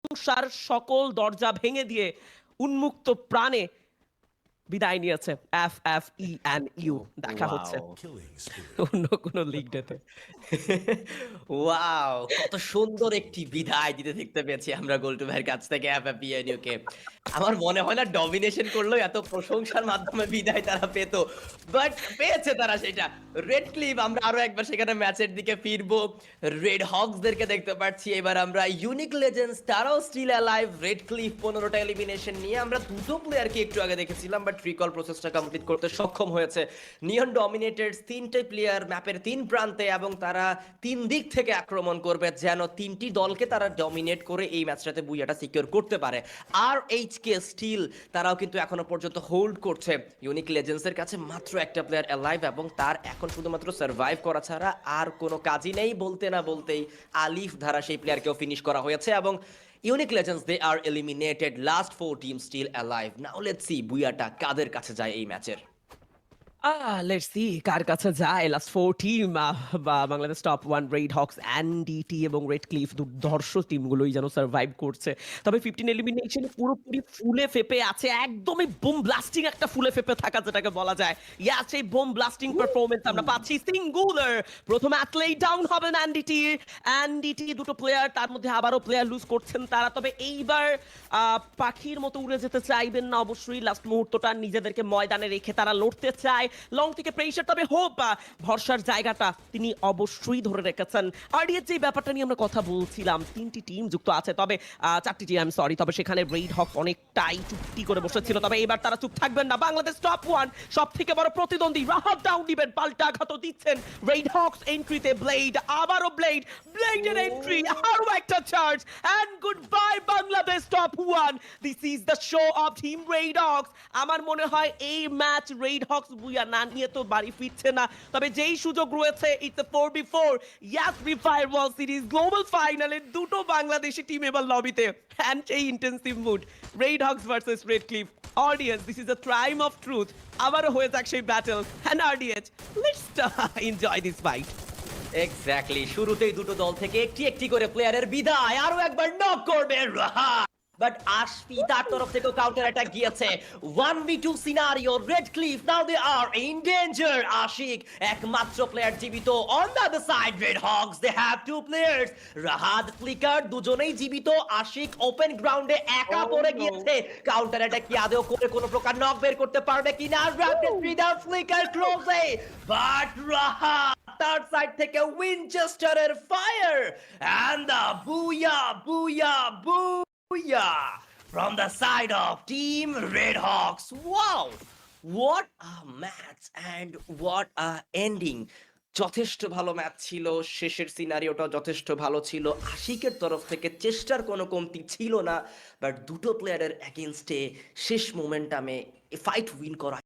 প্রশংসার সকল দরজা ভেঙে দিয়ে উন্মুক্ত প্রাণে বিদায় নিয়েছে FFENU। দেখা হচ্ছে ওয়াও! অন্য কোনো লিগ ডেতে। ওয়াও! কত সুন্দর একটি বিদায় দিতে দেখতে পেয়েছি আমরা গোল্টু ভাইয়ের কাছ থেকে FFPNU কে। আমার মনে হয় না ডমিনেশন করলেও এত প্রশংসার মাধ্যমে বিদায় তারা পেত। বাট পেয়েছে তারা সেটা। রেড ক্লিফ আমরা আরো একবার সেখানে ম্যাচের দিকে ফিরবো। রেড হকস দেরকে দেখতে পাচ্ছি। এবার আমরা ইউনিক লেজেন্ডস তারাও স্টিল অ্যালাইভ। রেড ক্লিফ ১৫ টা এলিমিনেশন নিয়ে আমরা দুটো প্লেয়ারকে একটু আগে দেখেছিলাম বাট রিকল প্রসেসটা কমপ্লিট করতে সক্ষম হয়েছে। নিয়ন ডমিনেটরস ৩ টে প্লেয়ার ম্যাপের ৩ প্রান্তে এবং তারা ৩ দিক থেকে আক্রমণ করবে যেন ৩টি দলকে তারা ডমিনেট করে এই ম্যাচটাতে বুইয়াটা সিকিউর করতে পারে। আর এইচকে স্টিল তারাও কিন্তু এখনো পর্যন্ত হোল্ড করছে। ইউনিক লেজেন্ডসের কাছে মাত্র একটা প্লেয়ার অ্যালাইভ এবং তার এখন শুধুমাত্র সার্ভাইভ করা ছাড়া আর কোনো কাজই নেই। বলতে না বলতেই আলিফ ধারা সেই প্লেয়ারকেও ফিনিশ করা হয়েছে এবং unique legends they are eliminated. Last 4 team still alive. Now let's see বুইয়াটা কাদের কাছে যায় এই ম্যাচের। লেটস সি কার কাছে যায় লাস্ট 4 টিম বা Bangladesh top 1 red Hawks, NDT এবং রেড ক্লিফ দুর্ধর্ষ টিমগুলোই যেন সার্ভাইভ করছে। তবে 15 এলিমিনেশন পুরোপুরি ফুলে ফেপে আছে। একদমই বুম ব্লাস্টিং একটা ফুলে ফেপে থাকা যেটাকে বলা যায়। ইয়াস, সেই বুম ব্লাস্টিং পারফরম্যান্স আমরা পাচ্ছি। সিঙ্গুলার প্রথমে অ্যাথলেট ডাউন হবেন এনডিটি দুটো প্লেয়ার, তার মধ্যে আবারও প্লেয়ার লুজ করছেন তারা। তবে এইবার পাখির মতো উড়ে যেতে চাইবেন না অবশ্যই। লাস্ট মুহূর্তটা নিজেদেরকে ময়দানে রেখে তারা লড়তে চায় লং থেকে প্রেশার। তবে হোপ ভরসার জায়গাটা তিনি অবশ্যই ধরে রেখেছেন। আরডিএর যে ব্যাপারটা নিয়ে আমরা কথা বলছিলাম, 3টি টিম যুক্ত আছে, তবে 4টি টিম আমি সরি, তবে সেখানে রেড হক অনেকটাই চুপটি করে বসেছিল। তবে এবার তারা চুপ থাকবেন না। বাংলাদেশ টপ 1 সব থেকে বড় প্রতিদ্বন্দ্বী রাহাত ডাউন দিবেন, পাল্টা আঘাত দিচ্ছেন রেড হকস এন্ট্রিতে। ব্লেড, আবারও ব্লেডের এন্ট্রি, আরো একটা charge and good by Bangladesh top 1। This is the show of team Red Hawks. আমার মনে হয় এই ম্যাচ রেড হকস বুইয়া না নিয়ে তো বাড়ি ফিরছে না। তবে যেই সুযোগ রয়েছে, it's a 4v4 yes Free Fire World Series Global ফাইনালে দুটো বাংলাদেশি টিম এবার লবিতে এন্ড সেই intensive mood Red Hawks versus Red Cliff. Audience, this is a time of truth. আবারও হয়ে যাক সেই battle and audience, let's enjoy this fight. Exactly, শুরুতেই দুটো দল থেকে একটি একটি করে প্লেয়ারের বিদায়। আরো একবার নক করবে রাহাত, বাট আশফি তার তরফ থেকেও কাউন্টার অ্যাটাক গিয়েছে। 1v2 scenario, Red Cliff now they are in danger. Ashik একমাত্র প্লেয়ার জীবিত on the other side. Red Hawks they have two players, Rahat Flicker দুজনেই জীবিত। আশিক ওপেন গ্রাউন্ডে একা পড়ে গিয়েছে। কাউন্টার অ্যাটাক কি আদৌ করে কোনো প্রকার নক বের করতে পারবে কিনা? র‍্যাপিড ফ্রিডম ফ্লিকার ক্লোজে, বাট রাহাত তার সাইড থেকে উইনচেস্টারের fire and the Booyah from the side of Team Red Hawks. Wow! What a match and what a ending. যথেষ্ট ভালো ম্যাচ ছিল। শেষের সিনারিওটা যথেষ্ট ভালো ছিল। আশিকের তরফ থেকে চেষ্টার কোনো কমতি ছিল না। বাট দুটো প্লেয়ারের এগেইনস্টে শেষ মোমেন্টামে ফাইট উইন করা